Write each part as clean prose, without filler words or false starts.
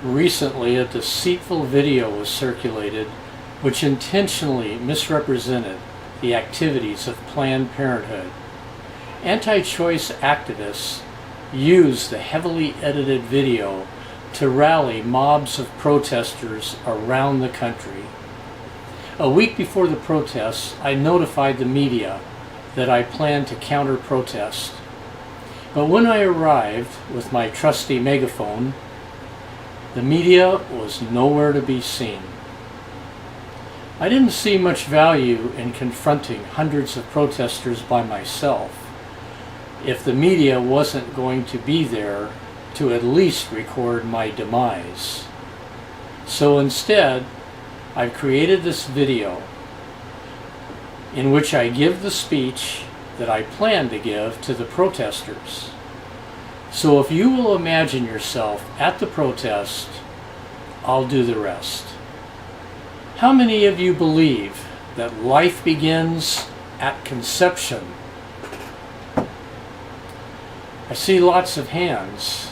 Recently, a deceitful video was circulated which intentionally misrepresented the activities of Planned Parenthood. Anti-choice activists used the heavily edited video to rally mobs of protesters around the country. A week before the protests, I notified the media that I planned to counter-protest. But when I arrived with my trusty megaphone, the media was nowhere to be seen. I didn't see much value in confronting hundreds of protesters by myself if the media wasn't going to be there to at least record my demise. So instead, I've created this video in which I give the speech that I plan to give to the protesters. So if you will imagine yourself at the protest, I'll do the rest. How many of you believe that life begins at conception? I see lots of hands.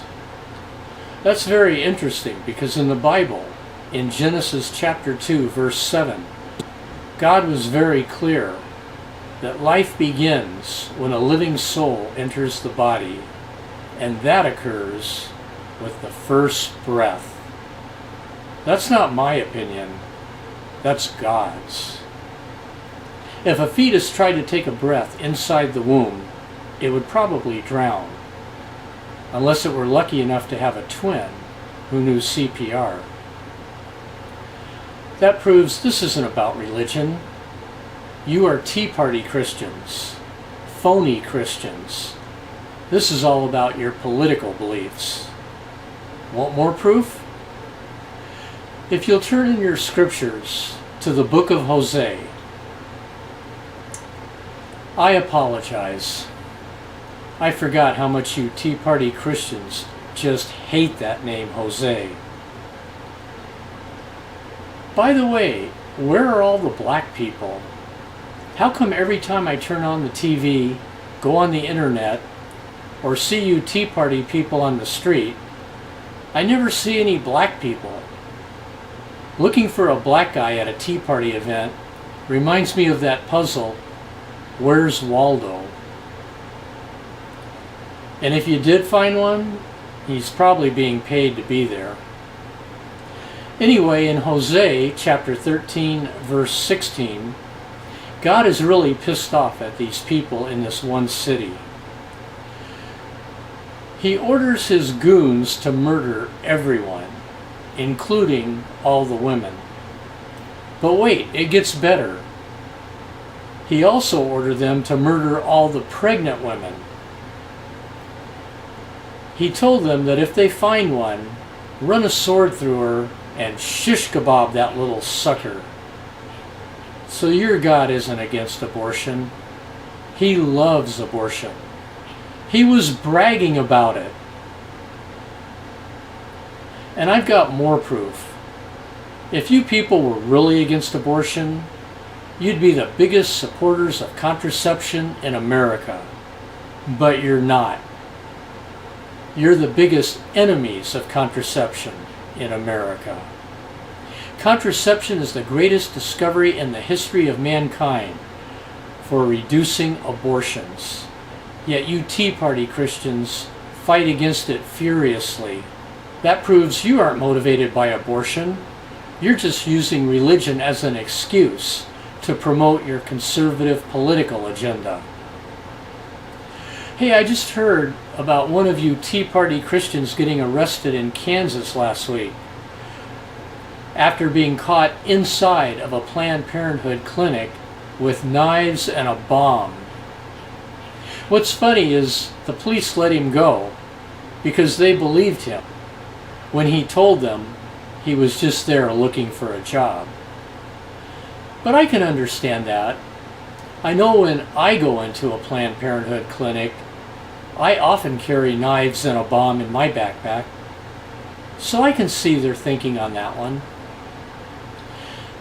That's very interesting because in the Bible, in Genesis chapter 2, verse 7, God was very clear that life begins when a living soul enters the body, and that occurs with the first breath. That's not my opinion, that's God's. If a fetus tried to take a breath inside the womb, it would probably drown, unless it were lucky enough to have a twin who knew CPR. That proves this isn't about religion. You are Tea Party Christians, phony Christians. This is all about your political beliefs. Want more proof? If you'll turn in your scriptures to the book of Hosea. I apologize. I forgot how much you Tea Party Christians just hate that name, Jose. By the way, where are all the black people? How come every time I turn on the TV, go on the internet, or see you Tea Party people on the street, I never see any black people? Looking for a black guy at a Tea Party event reminds me of that puzzle, Where's Waldo? And if you did find one, he's probably being paid to be there. Anyway, in Hosea chapter 13, verse 16, God is really pissed off at these people in this one city. He orders his goons to murder everyone, including all the women. But wait, it gets better. He also ordered them to murder all the pregnant women. He told them that if they find one, run a sword through her and shish kebab that little sucker. So your God isn't against abortion. He loves abortion. He was bragging about it. And I've got more proof. If you people were really against abortion, you'd be the biggest supporters of contraception in America. But you're not. You're the biggest enemies of contraception in America. Contraception is the greatest discovery in the history of mankind for reducing abortions. Yet you Tea Party Christians fight against it furiously. That proves you aren't motivated by abortion. You're just using religion as an excuse to promote your conservative political agenda. Hey, I just heard about one of you Tea Party Christians getting arrested in Kansas last week after being caught inside of a Planned Parenthood clinic with knives and a bomb. What's funny is the police let him go because they believed him when he told them he was just there looking for a job. But I can understand that. I know when I go into a Planned Parenthood clinic, I often carry knives and a bomb in my backpack, so I can see their thinking on that one.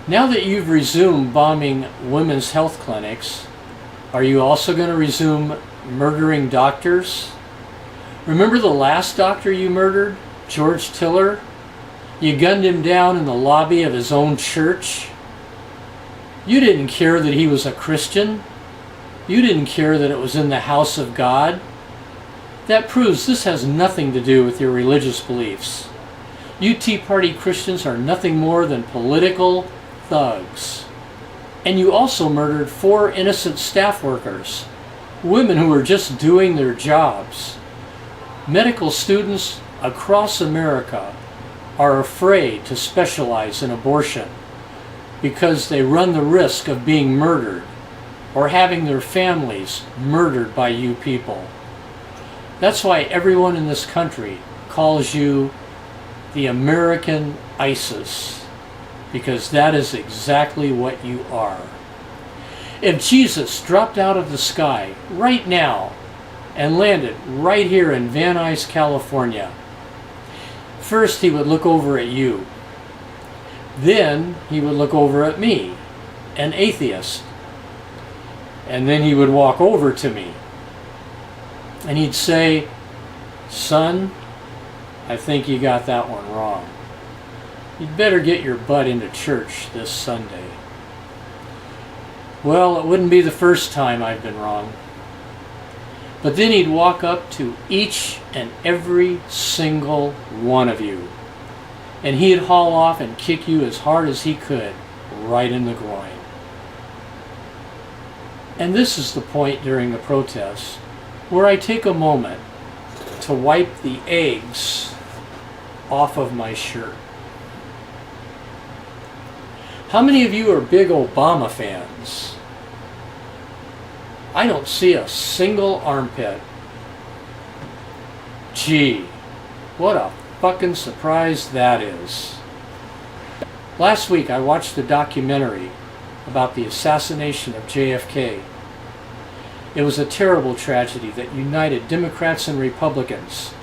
Now that you've resumed bombing women's health clinics, are you also going to resume murdering doctors? Remember the last doctor you murdered, George Tiller? You gunned him down in the lobby of his own church. You didn't care that he was a Christian. You didn't care that it was in the house of God. That proves this has nothing to do with your religious beliefs. You Tea Party Christians are nothing more than political thugs. And you also murdered 4 innocent staff workers, women who were just doing their jobs. Medical students across America are afraid to specialize in abortion because they run the risk of being murdered or having their families murdered by you people. That's why everyone in this country calls you the American ISIS, because that is exactly what you are. If Jesus dropped out of the sky right now and landed right here in Van Nuys, California, first he would look over at you. Then he would look over at me, an atheist. And then he would walk over to me. And he'd say, "Son, I think you got that one wrong. You'd better get your butt into church this Sunday." Well, it wouldn't be the first time I've been wrong. But then he'd walk up to each and every single one of you, and he'd haul off and kick you as hard as he could, right in the groin. And this is the point during the protests where I take a moment to wipe the eggs off of my shirt. How many of you are big Obama fans? I don't see a single armpit. Gee, what a fucking surprise that is. Last week I watched a documentary about the assassination of JFK. It was a terrible tragedy that united Democrats and Republicans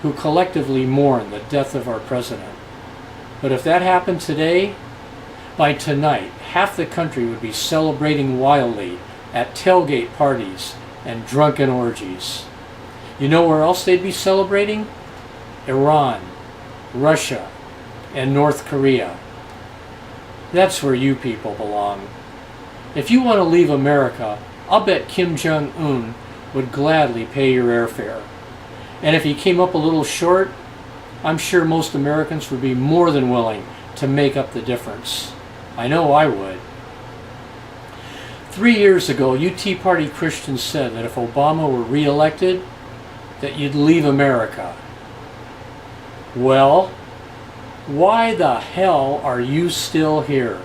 who collectively mourn the death of our president. But if that happened today, by tonight, half the country would be celebrating wildly at tailgate parties and drunken orgies. You know where else they'd be celebrating? Iran, Russia, and North Korea. That's where you people belong. If you want to leave America, I'll bet Kim Jong-un would gladly pay your airfare. And if he came up a little short, I'm sure most Americans would be more than willing to make up the difference. I know I would. 3 years ago, you Tea Party Christians said that if Obama were re-elected, that you'd leave America. Well, why the hell are you still here?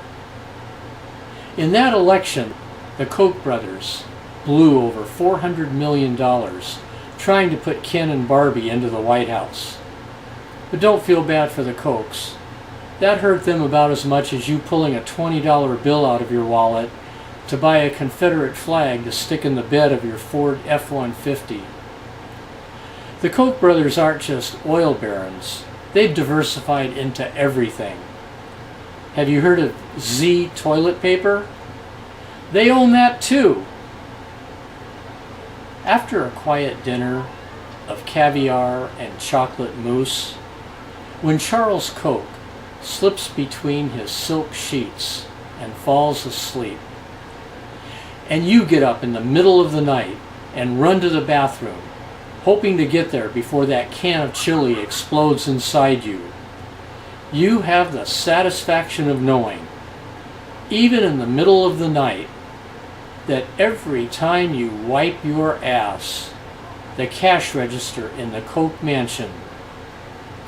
In that election, the Koch brothers blew over $400 million trying to put Ken and Barbie into the White House. But don't feel bad for the Kochs. That hurt them about as much as you pulling a $20 bill out of your wallet to buy a Confederate flag to stick in the bed of your Ford F-150. The Koch brothers aren't just oil barons. They've diversified into everything. Have you heard of Z toilet paper? They own that too. After a quiet dinner of caviar and chocolate mousse, when Charles Koch slips between his silk sheets and falls asleep, and you get up in the middle of the night and run to the bathroom, hoping to get there before that can of chili explodes inside you, you have the satisfaction of knowing, even in the middle of the night, that every time you wipe your ass, the cash register in the Koch mansion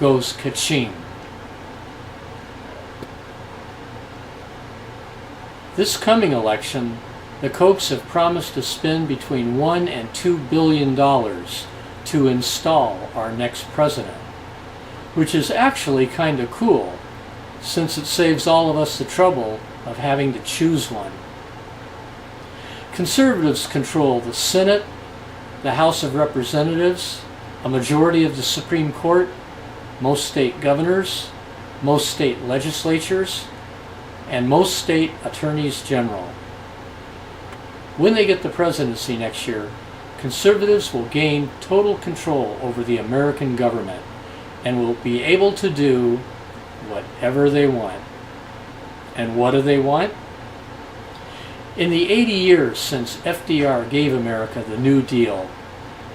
goes ka-ching. This coming election, the Kochs have promised to spend between $1 and $2 billion to install our next president, which is actually kind of cool, since it saves all of us the trouble of having to choose one. Conservatives control the Senate, the House of Representatives, a majority of the Supreme Court, most state governors, most state legislatures, and most state attorneys general. When they get the presidency next year, conservatives will gain total control over the American government and will be able to do whatever they want. And what do they want? In the 80 years since FDR gave America the New Deal,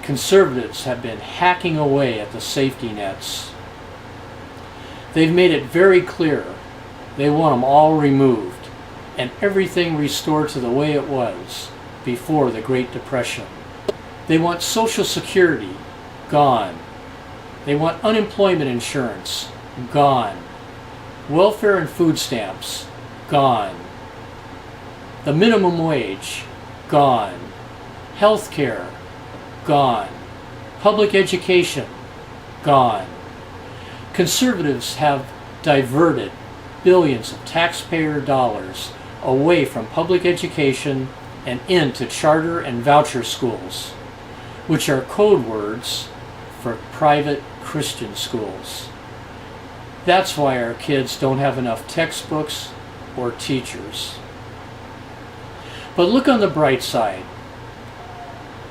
conservatives have been hacking away at the safety nets. They've made it very clear they want them all removed and everything restored to the way it was before the Great Depression. They want Social Security gone. They want unemployment insurance gone. Welfare and food stamps gone. The minimum wage gone. Health care gone. Public education gone. Conservatives have diverted billions of taxpayer dollars away from public education and into charter and voucher schools, which are code words for private Christian schools. That's why our kids don't have enough textbooks or teachers. But look on the bright side.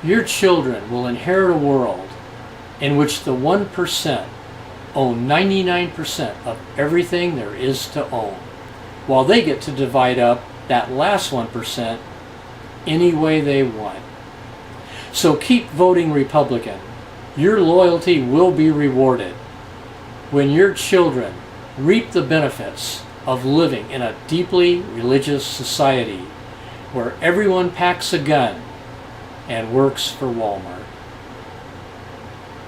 Your children will inherit a world in which the 1% own 99% of everything there is to own, while they get to divide up that last 1% any way they want. So keep voting Republican. Your loyalty will be rewarded when your children reap the benefits of living in a deeply religious society where everyone packs a gun and works for Walmart.